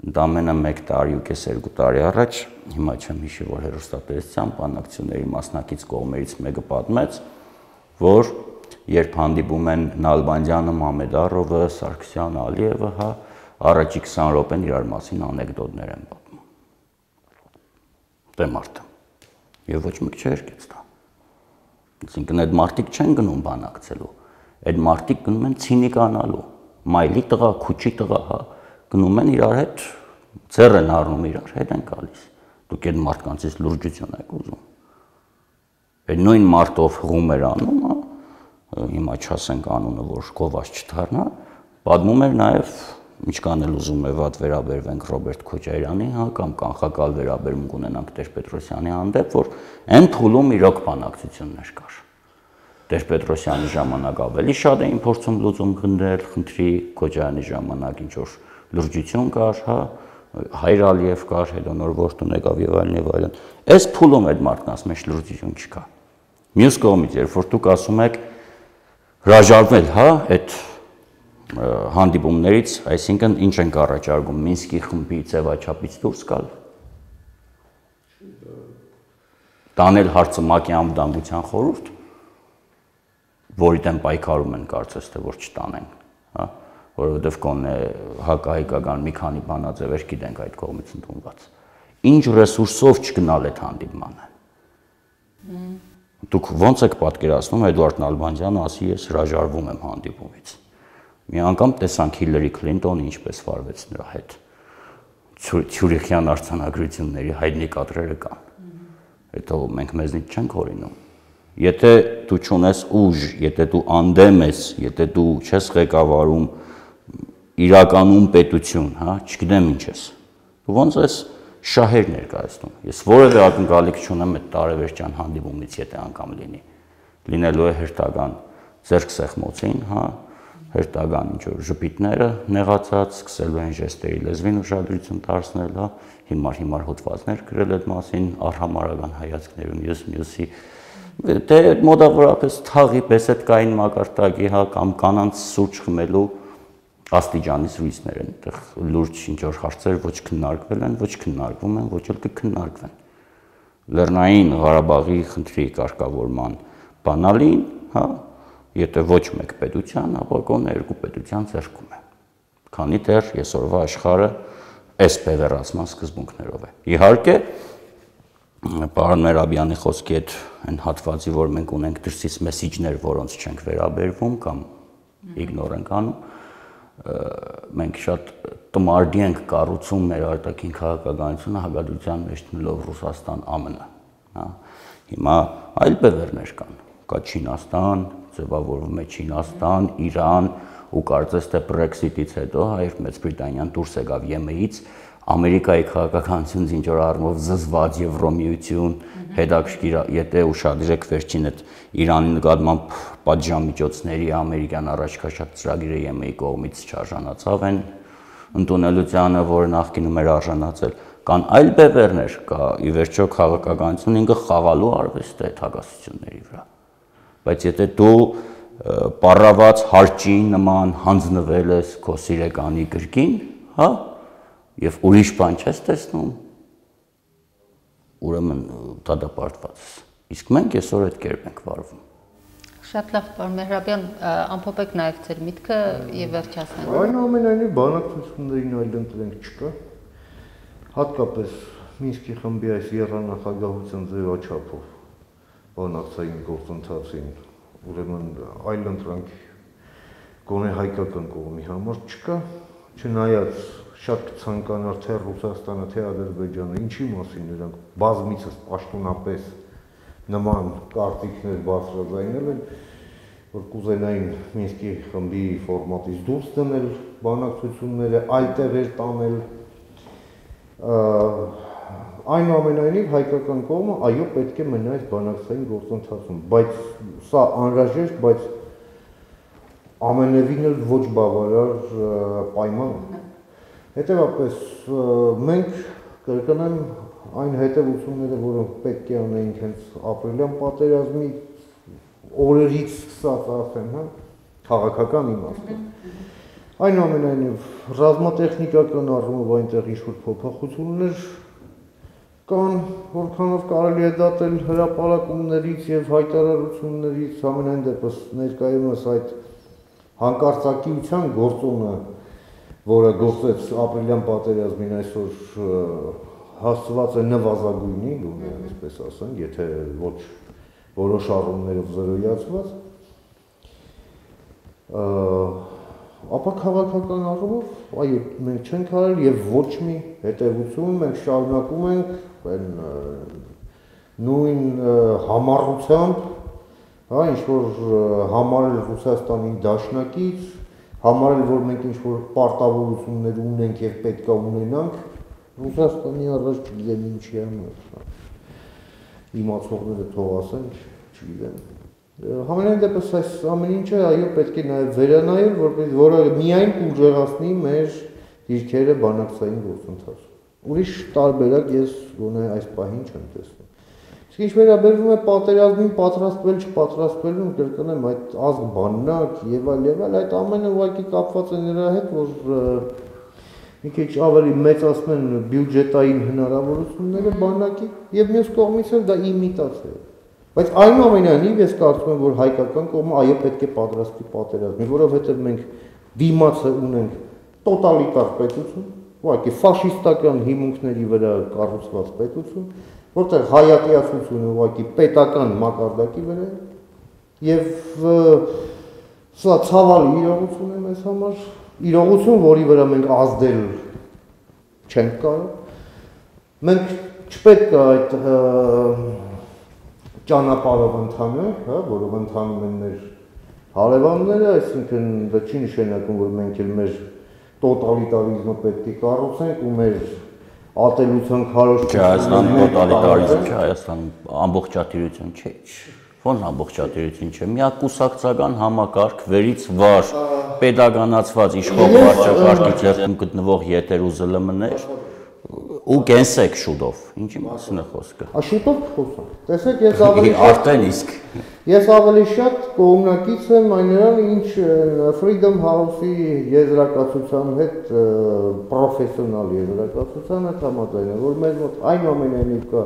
Ընդամենը 1 տարի ու կես 2 տարի առաջ, հիմա չեմ հիշի, որ հեռուստատեսության բանակցությունների մասնակից կողմերից մեկը պատմեց, որ երբ հանդիպում են Նալբանդյանը, Մամեդարովը, Սարգսյանը, Ալիևը, հա, առաջի 20 րոպեն իրար մասին անեկդոտներ են պատմում։ Դե մարդը։ Եվ ոչ մեկ չհերկեց դա։ Այսինքն այդ մարդիկ չեն գնում բանակցելու, այդ մարդիկ գնում են ցինիկանալու, մայլի տղա, քուչի տղա, հա, գնում են իրար հետ, ձեռ են առնում իրար, հետ են գալիս։ Դուք այդ մարդկանցից լուրջություն եք ուզում։ Այդ նույն մարդով հղում էր անում, հա, հիմա չասենք անունը, որ գովազ չդառնա, պատմում էր նաև ինչքան էլ ուզում է վատ վերաբերվենք Ռոբերտ Քոչարյանի, հա, կամ կանխակալ վերաբերմունք ունենանք Տեր-Պետրոսյանի հանդեպ, որ այն փուլում իրոք բանակցություններ կար։ Տեր-Պետրոսյանի ժամանակ ավելի շատ էին փորձում լուծում գտնել, խնդրի, Քոչարյանի ժամանակ ինչ որ լրջություն կար, հա, Հայր Ալիև կար, հետո նոր որդուն եկավ եւ այլն եւ այլն։ Այս փուլում այդ մարդկանց մեջ լրջություն չկա։ Մյուս կողմից, երբ որ դուք ասում եք հրաժարվել, հա, այդ հանդիպումներից, այսինքն ինչ ենք առաջարկում, Մինսկի խմբի ձևաչափից դուրս գալ, տանել հարցը ՄԱԿ-ի անվտանգության խորհուրդ, որի դեմ պայքարում են կարծես թե որ չտանեն, հա, որովհետև կոնե հակահայկական մի քանի բանաձևեր գիտենք այդ կողմից ընդունված։ Ինչ ռեսուրսով չգնալ այդ հանդիպմանը։ Դուք ո՞նց եք պատկերացնում Էդվարդ Նալբանդյանը ասի ես հրաժարվում եմ հանդիպումից։ Մի անգամ տեսանք Հիլարի Քլինտոնը ինչպես վարվեց նրա հետ։ Ցյուրիխյան արձանագրությունների հայտնի կադրերը կան։ Հետո մենք մեզնից չենք հորինում։ Եթե դու չունես ուժ, եթե դու անդեմ ես, եթե դու չես ղեկավարում իրականում պետություն, հա, չգիտեմ ինչ ես։ Դու ոնց ես շահեր ներկայացնում։ Ես որևէ ակնկալիք չունեմ այդ տարեվերջյան հանդիպումից, եթե անգամ լինի։ Լինելու է հերթական ձեռք սեղմոցին, հա, հերթական ինչ որ ժպիտները նեղացած, սկսելու են ժեստերի լեզվին ուշադրություն դարձնել, հա, հիմար հոդվածներ գրել այդ մասին, արհամարական հայացքներում մյուսի դե մոտավորապես թաղի պես այդ կային մակարդակի, հա, կամ կանանց սուրճ խմելու աստիճանի զրույցներ են, այդտեղ լուրջ ինչ որ հարցեր ոչ քննարկվել են, ոչ քննարկվում են, ոչ էլ կքննարկվեն։ Լեռնային Ղարաբաղի խնդրի կարգավորման բանալին, հա, եթե ոչ մեկ պետության, ապա կոնե երկու պետության ձեռքում է։ Քանի դեռ այսօրվա աշխարհը այս բևեռացման սկզբունքներով է։ Իհարկե, պարոն Մերաբյանի խոսքի հետ այն հատվածի, որ մենք ունենք դրսից մեսիջներ, որոնց չենք վերաբերվում կամ իգնոր ենք անում, մենք շատ տմարդի ենք կառուցում մեր արտաքին քաղաքականությունը հագադրության մեջ դնելով Ռուսաստան, ԱՄՆ, հա։ Հիմա այլ բևեռներ կան, կա Չինաստան, ձևավորվում է Չինաստան, Իրան, ու կարծես թե Brexit-ից հետո Հայր Մեծ Բրիտանիան դուրս եկավ ԵՄ-ից, Ամերիկայի քաղաքականությունից ինչ որ առումով զզված Եվրոմիություն, հետաքրքիր, եթե ուշադրեք վերջին այդ Իրանի նկատմամբ պատժամիջոցների ամերիկյան առաջքաշատ ծրագիրը ԵՄ-ի կողմից չարժանացավ են ընդունելությանը, որը նախկինում էր արժանացել, կան այլ բևեռներ, կա ի վերջո քաղաքականություն ինքը խաղալու արվեստ է հակասությունների վրա, բայց եթե դու պառաված հարճի նման հանձնվել ես քո սիրեկանի գրկին, հա, եւ ուրիշ բան չես տեսնում, ուրեմն դատապարտված ես։ Իսկ մենք այսօր այդ կերպ ենք վարվում։ Շատ լավ, պարոն Մեհրաբյան, ամփոփեք նաեւ ձեր միտքը եւ վերջացնենք։ Այնուամենայնիվ բանակցություններին այլ ընտրենք չկա։ Հատկապես Մինսկի խմբի այս եռանախագահության ձևաչափով բանակցային գործընթացին, ուրեմն այլ ընտրանք գոնե հայկական կողմի համար չկա, չնայած շատ կցանկանար թե Ռուսաստանը, թե Ադրբեջանը, ինչի մասին նրանք բազմիցս պաշտոնապես նման կարծիքներ բարձրաձայնել են, որ կուզենային Մինսկի խմբի ֆորմատից դուրս դնել բանակցությունները, այլ տեղեր տանել, այնուամենայնիվ հայկական կողմը այո պետք է մնա այս բանակցային գործընթացում, բայց սա անհրաժեշտ, բայց ամենևին էլ ոչ բավարար պայման է։ Հետևաբար մենք կրկնեմ այն հետևությունները, որոնք պետք է անեինք հենց ապրիլյան պատերազմի օրերից սկսած ասեմ, հա, քաղաքական իմաստով։ Այնուամենայնիվ ռազմատեխնիկական առումով այնտեղ ինչ-որ փոփոխություններ կան, որքանով կարելի է դատել հրապարակումներից եւ հայտարարություններից, ամենայն դեպս ներկայումս այդ հանկարծակիության գործոնը, որը գործեց ապրիլյան պատերազմին, այսօր հասցված է նվազագույնի, այսպես ասենք, եթե ոչ որոշ առումներով զրոյացված, ապա քաղաքական առումով այո մենք չենք արել եւ ոչ մի հետեւություն մենք շարունակում ենք այն նույն համառությամբ, հա, ինչ որ համարել Ռուսաստանին դաշնակից, համարել որ մենք ինչ որ պարտավորություններ ունենք եւ պետք է ունենանք Ռուսաստանի առաջ չգիտեմ ինչի համար, իմացողները թող ասեն, չգիտեմ Համենայն դեպս այս ամեն ինչը այո պետք է նաև վերանայել, որը միայն կուժեղացնի մեր դիրքերը բանակցային գործընթացում։ Ուրիշ տարբերակ ես գոնե այս պահին չեմ տեսնում։ Իսկ ինչ վերաբերվում է պատերազմին պատրաստվել, չպատրաստվելուն, կրկնեմ, այդ ազգ բաննակ եւ այլ, այդ ամենը ուղղակի կապված է նրա հետ, որ մի քիչ ավելի մեծացնեն բյուջետային հնարավորությունները բանակի եւ մյուս կողմից էլ դա իմիտացիա է։ Բայց այնուամենայնիվ ես կարծում եմ, որ հայկական կողմը այո պետք է պատրաստվի պատերազմի, որովհետև մենք դիմացը ունենք տոտալիտար պետություն, ուղղակի ֆաշիստական հիմունքների վրա կառուցված պետություն, որտեղ հայատյացությունը ուղղակի պետական մակարդակի վրա է, եւ սա ցավալի իրողություն է մեզ համար, իրողություն, որի վրա մենք ազդել չենք կարող։ Մենք չպետք է այդ ճանապարհով ընթանանք, հա, որով ընթանում են մեր հարևանները, այսինքն դա չի նշանակում, որ մենք էլ մեր տոտալիտարիզմը պետք է կառուցենք ու մեր ատելության քարոզչությունը։ Հայաստանի տոտալիտարիզմ չէ, Հայաստանի ամբողջատիրություն չէ։ Ո՞ն ամբողջատիրություն չէ։ Միակուսակցական համակարգ վերից վար պետականացված իշխող վարչակարգի ձեռքում գտնվող ԵՏԵՐ ու ԶԼՄ-ներ ու գենսեք շուտով, ինչի մասին է խոսքը։ Շուտով խոսանք։ Տեսեք, ես ավելի արդեն իսկ ես ավելի շատ կողմնակից եմ այն նրան, ինչ Freedom House-ի եզրակացության հետ պրոֆեսիոնալ եզրակացության հետ համաձայն է, որ մեր մոտ այնուամենայնիվ կա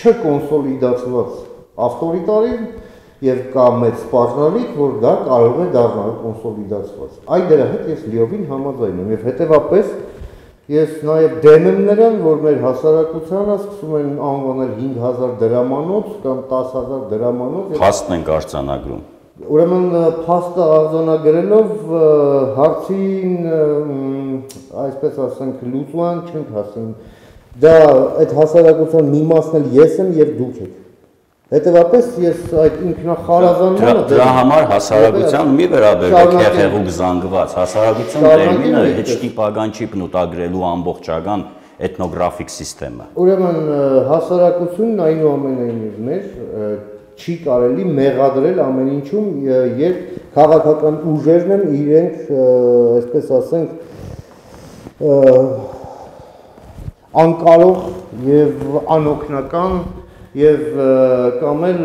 չկոնսոլիդացված ավտորիտարիզմ եւ կա մեծ սպառնալիք, որ դա կարող է դառնալ կոնսոլիդացված։ Այդ դրա հետ ես լիովին համաձայն եմ եւ հետեւաբար Ես նաև դեմ եմ նրան, որ մեր հասարակությանը սկսում են անվանել 5000 դրամանոց կամ 10000 դրամանոց։ Փաստն ենք արձանագրում։ Ուրեմն փաստը արձանագրելով հարցին, այսպես ասենք, լուծման չենք հասնում։ Դա այդ հասարակության մի մասն էլ ես եմ եւ դուք եք։ Հետևաբար ես այդ ինքնախարազանմանը դրա համար հասարակության մի վերաբերեք հեղեղուկ զանգված հասարակություն տերմինը հեչտիպական չի բնութագրելու ամբողջական էթնոգրաֆիկ սիստեմը։ Ուրեմն հասարակությունն այնուամենայնիվ մեր չի կարելի մեղադրել ամեն ինչում, երբ քաղաքական ուժերն են իրենք, այսպես ասենք, անկարող եւ անօգնական Եվ կամ էլ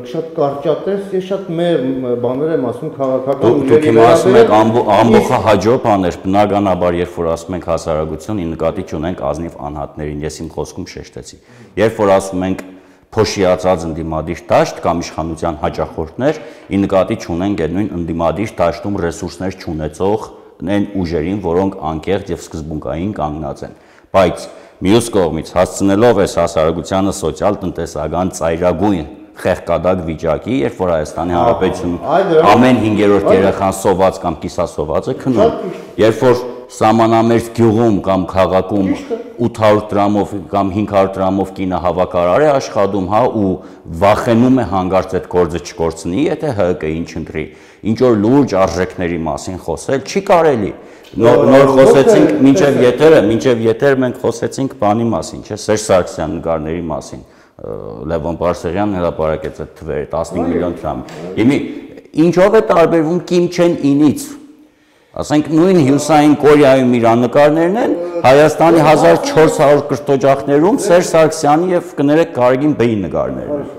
շատ կարճատես, ես շատ մեր բաներ եմ ասում քաղաքական ուժերի վերաբերյալ։ Դուք ասում եք ամբողջը հաջող բաներ, բնականաբար երբ որ ասում ենք հասարակություն, ի նկատի չունենք ազնիվ անհատներին, ես իմ խոսքում շեշտեցի։ Երբ որ ասում ենք փոշիացած ընդդիմադիր դաշտ կամ իշխանության հաճախորդներ, ի նկատի չունենք այդ նույն ընդդիմադիր դաշտում ռեսուրսներ չունեցող այն ուժերին, որոնք անկեղծ եւ սկզբունքային կանգնած են։ Բայց Մյուս կողմից հասցնելով այս հասարակությանը սոցիալ-տնտեսական ծայրագույն խեղկադակ վիճակի, երբ որ Հայաստանի Հանրապետությունում ամեն 5-րդ երեխան սոված կամ կիսասոված է քնում, երբ որ սահմանամերձ գյուղում կամ քաղաքում 800 դրամով կամ 500 դրամով կինը հավաքարար է աշխատում, հա, ու վախենում է հանգարց այդ գործը չկորցնի, եթե ՀԿ-ին չընտրի, ինչ որ լուրջ արժեքների մասին խոսել չի կարելի։ Նոր խոսեցինք մինչև եթեր մենք խոսեցինք բանի մասին, չէ, Սերժ Սարգսյան նկարների մասին։ Լևոն Պարսեղյանն հրապարակեց այդ թվերը 15 միլիոն դրամ։ Հիմա ինչով է տարբերվում Կիմ Չեն Ինից։ Ասենք նույն Հյուսային Կորեայում իր նկարներն են, Հայաստանի 1400 կրթօջախներում Սերժ Սարգսյանի եւ կներեք Գարեգին Բեի նկարներն են։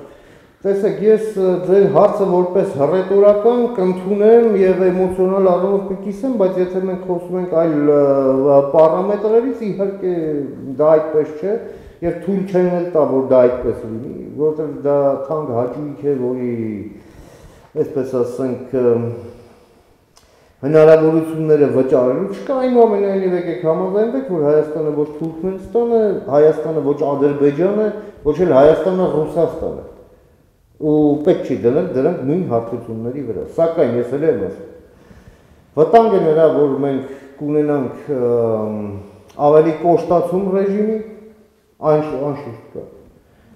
Տեսեք, ես ձեր հարցը որպես հռետորական կընդունեմ եւ էմոցիոնալ առումով կկիսեմ, բայց եթե մենք խոսում ենք այլ պարամետրերից, իհարկե դա այդպես չէ եւ թույլ չեն էլ տա, որ դա այդպես լինի, որովհետեւ դա թանկ հաճույք է, որի այսպես ասենք հնարավորությունները վճարելու չկա, այնուամենայնիվ եկեք համաձայնվեք, որ Հայաստանը ոչ Թուրքմենստանը, Հայաստանը ոչ Ադրբեջանը, ոչ էլ Հայաստանը Ռուսաստանը։ Ու պետք չի դնել դրանք նույն հարթությունների վրա։ Սակայն ես էլ եմ ասում, վտանգ է նրա, որ մենք կունենանք ավելի կոշտացում ռեժիմի, անշուշտ կա։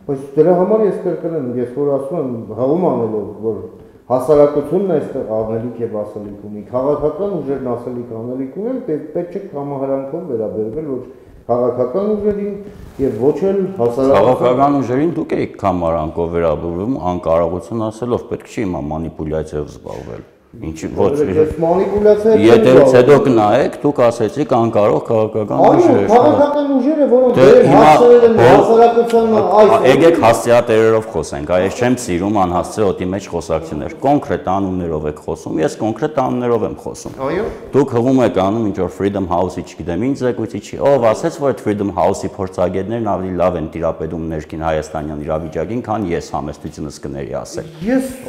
Բայց դրա համար ես կրկնեմ, ես որ ասում եմ, հաղում անելով, որ հասարակությունն այստեղ անելիք եւ ասելիք ունի, քաղաքական ուժերն ասելիք անելիք ունեն, պետք չէ համահարանքով վերաբերվել ոչ քաղաքական ուժերին եւ ոչ էլ հասարակական։ Քաղաքական ուժերին դուք եք համահարանքով վերաբերվում, անկարողություն ասելով, պետք չի հիմա մանիպուլյացիայով զբաղվել։ Ինչի ոչ մանիպուլյացիա։ Եթերից հետո կնայեք, դուք ասեցիք անկարող քաղաքական ուժեր։ Այո, քաղաքական ուժերը, որոնք դեր հասցրել են հասարակությանը այս։ Եկեք հասցեատերերով խոսենք, այս չեմ սիրում անհասցե օդի մեջ խոսակցություններ։ Կոնկրետ անուններով եք խոսում, ես կոնկրետ անուններով եմ խոսում։ Այո։ Դուք հղում եք անում ինչ որ Freedom House-ի, չգիտեմ, ինչ զեկույցի չի, ով ասեց, որ այդ Freedom House-ի փորձագետներն ավելի լավ են տիրապետում ներքին հայաստանյան իրավիճակին, քան ես համեստությունս կների ասել։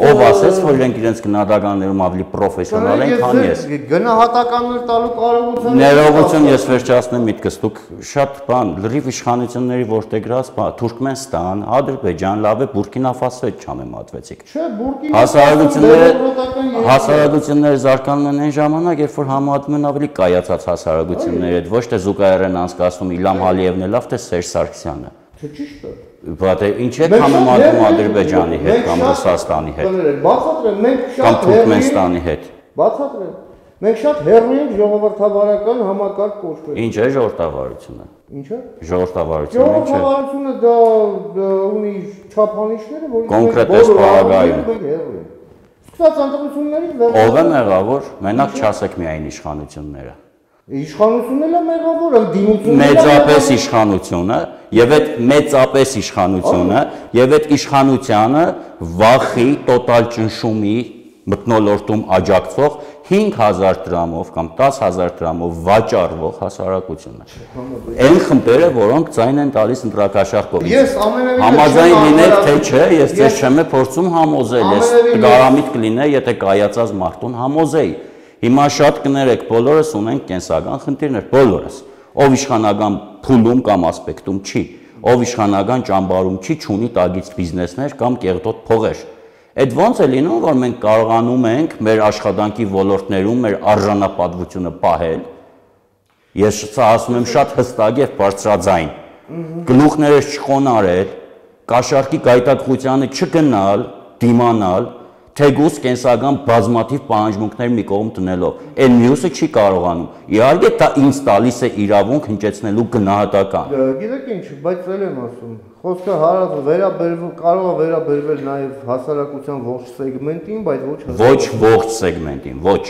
Ով ասեց, որ իրենք իրենց գնահատականներում ավելի պրոֆեսիոնալ են, քան ես։ Գնահատականներ տալու կարողություն։ Ներողություն, ես վերջացնեմ միտքս, դուք շատ բան, լրիվ իշխանությունների ворտեգրած, Թուրքմենստան, Ադրբեջան, լավ է, Բուրկինա Ֆասո հետ չհամեմատվեցիք։ Չէ, Բուրկինա Հասարակությունները զարգանում են այն ժամանակ, երբ որ համատում են ավելի կայացած հասարակությունների հետ, ոչ թե Զուկայարեն անցկացնում Իլհամ Ալիևն է լավ, թե Սերժ Սարգսյանը։ Չէ, ճիշտ է։ Բայց ինչ եք համեմատում Ադրբեջանի հետ կամ Ռուսաստանի հետ։ Բացատրեմ, մենք Կամ Թուրքմենստանի հետ։ Բացատրեմ։ Մենք շատ հեռու ենք ժողովրդավարական համակարգ կոչվելու։ Ինչ է ժողովրդավարությունը։ Ինչը։ Ժողովրդավարությունը ինչ է։ Ժողովրդավարությունը դա ունի չափանիշները, որոնք կոնկրետ պարագայում։ Սկսած ընտրություններից Ով է մեղավոր, մենակ չասեք միայն իշխանությունները։ Իշխանությունն էլ է մեղավոր, ընդդիմությունն է Մեծապես իշխանությունը եւ այդ մեծապես իշխանությունը եւ այդ իշխանությանը վախի, տոտալ ճնշումի մթնոլորտում աջակցող 5000 դրամով կամ 10000 դրամով վաճառվող հասարակությունը։ Այն խմբերը, որոնք ձայն են տալիս ընտրակաշառքով։ Ես ամենևին համաձայն լինեք թե չէ, ես ձեզ չեմ փորձում համոզել, ես դարամիտ կլինեի, եթե կայացած մարդուն համոզեի։ Հիմա շատ կներեք, բոլորս ունենք կենսական խնդիրներ, բոլորս։ Ով իշխանական փուլում կամ ասպեկտում չի, ով իշխանական ճամբարում չի, չունի տագից բիզնեսներ կամ կեղտոտ փողեր։ Այդ ոնց է լինում, որ մենք կարողանում ենք մեր աշխատանքի ոլորտներում մեր արժանապատվությունը պահել։ Ես սա ասում եմ շատ հստակ եւ բարձրաձայն։ Գլուխներս չխոնարել, կաշառքի գայթակղությանը չգնալ, դիմանալ, թեգուս կենսական բազմաթիվ պահանջմունքներ մի կողմ տնելով, այն մյուսը չի կարողանում։ Իհարկե դա ինձ տալիս է իրավունք հնչեցնելու գնահատական։ Գիտեք ինչ, բայց էլ եմ ասում, խոսքը կարող է վերաբերվել նաև հասարակության ողջ սեգմենտին, բայց ոչ ողջ սեգմենտին, ոչ։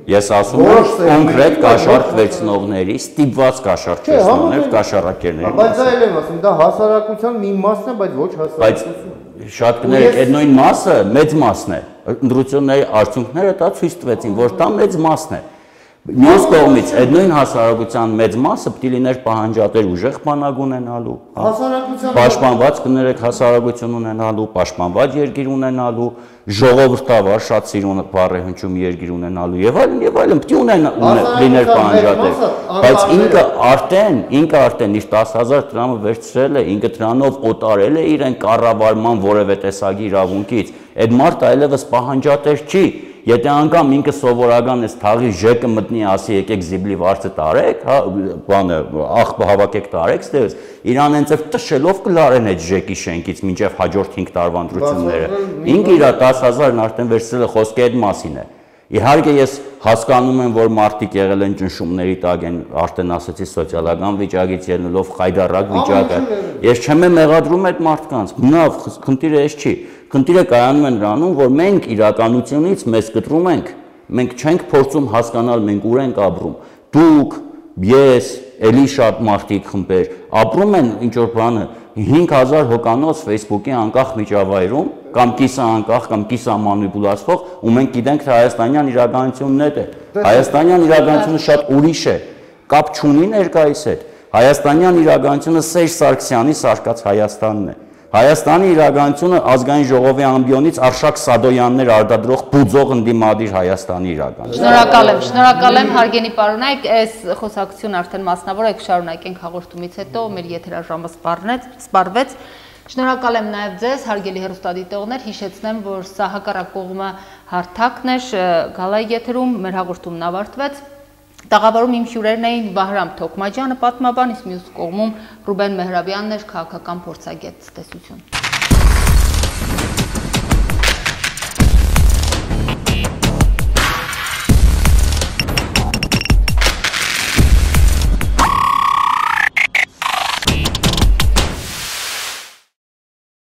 Ես ասում եմ կոնկրետ կաշառք վերցնողների, ստիպված կաշառք վերցնողներ, կաշառակերների։ Բայց դա էլ եմ ասում, դա հասարակության մի մասն է, բայց ոչ հասարակություն։ Շատ կներեք, այդ նույն մասը մեծ մասն է։ Ընտրությունների արդյունքները դա ցույց տվեցին, որ դա մեծ մասն է։ Մյուս կողմից, այդ նույն հասարակության մեծ մասը պետք է լիներ պահանջատեր ուժեղ բանակ ունենալու, պաշտպանված կներեք հասարակություն ունենալու, պաշտպանված երկիր ունենալու, ժողովրդավար շատ սիրուն բառ է հնչում երկիր ունենալու եւ այլն, պետք է լիներ պահանջատեր։ Բայց ինքը արդեն իր 10000 դրամը վերցրել է, ինքը դրանով օտարել է իրեն կառավարման որևէ տեսակի իրավունքից։ Այդ մարդը այլևս պահանջատեր չի։ Եթե անգամ ինքը սովորական էս թաղի ժեկը մտնի ասի եկեք զիբլի վարձը տարեք, հա, բանը աղբը հավաքեք տարեք, ստերս իրան հենց այդ տշելով կլարեն այդ ժեկի շենքից մինչև հաջորդ 5 տարվա ընտրությունները։ Ինքը իր 10000-ն արդեն վերցրել է, խոսքը այդ մասին է։ Իհարկե ես հասկանում եմ, որ մարդիկ եղել են ճնշումների տակ են, արդեն ասեցի սոցիալական վիճակից ելնելով խայդառակ վիճակը։ Ես չեմ մեղադրում այդ մարդկանց։ Բնավ, խնդիրը էս չի։ Խնդիրը կայանում է նրանում, որ մենք իրականությունից մեզ կտրում ենք, մենք չենք փորձում հասկանալ մենք ուր ենք ապրում։ Դուք, ես, էլի շատ մարդիկ խմբեր ապրում են ինչ որ բանը 5000 հոկանոց Facebook-ի անկախ միջավայրում կամ կիսաանկախ կամ կիսամանիպուլացվող, ու մենք գիտենք, թե հայաստանյան իրականությունն է։ Հայաստանյան իրականությունը շատ ուրիշ է, կապ չունի ներկայիս հետ։ Հայաստանյան իրականությունը Սերժ Սարգսյանի սարկած Հայաստանն է։ Հայաստանի իրականությունը ազգային ժողովի ամբիոնից Արշակ Սադոյաններ արտադրող բուծող ընդդիմադիր Հայաստանի իրականություն։ Շնորհակալ եմ, հարգելի պարոնայք, այս խոսակցությունը արդեն մասնավոր է, կշարունակենք հաղորդումից հետո, մեր եթերաժամը սպառվեց։ Շնորհակալ եմ նաև ձեզ, հարգելի հեռուստադիտողներ, հիշեցնեմ, որ սա հակառակ կողմը հարթակն է, գալայի եթերում մեր հաղորդումն ավարտվեց։ Տաղավարում իմ հյուրերն էին Վահրամ Թոքմաջյանը, պատմաբան, իսկ մյուս կողմում Ռուբեն Մեհրաբյանն էր, քաղաքական փորձագետ։ Տեսություն։